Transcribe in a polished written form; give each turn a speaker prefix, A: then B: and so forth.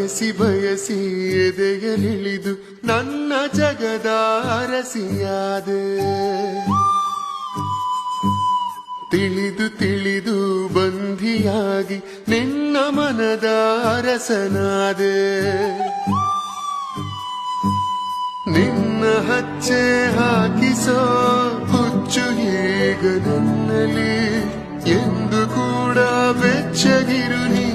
A: ಬಯಸಿ ಬಯಸಿ ಎದೆಯಲಿಳಿದು ನನ್ನ ಜಗದ ಅರಸಿಯಾದೆ. ತಿಳಿದು ತಿಳಿದು ಬಂಧಿಯಾಗಿ ನಿನ್ನ ಮನದ ಅರಸನಾದೆ. ನಿನ್ನ ಹಚ್ಚೆ ಹಾಕಿಸೋ ಹುಚ್ಚು ಈಗ ನನ್ನಲ್ಲಿ ಎಂದು ಕೂಡ ಬೆಚ್ಚಗಿರು ನೀ.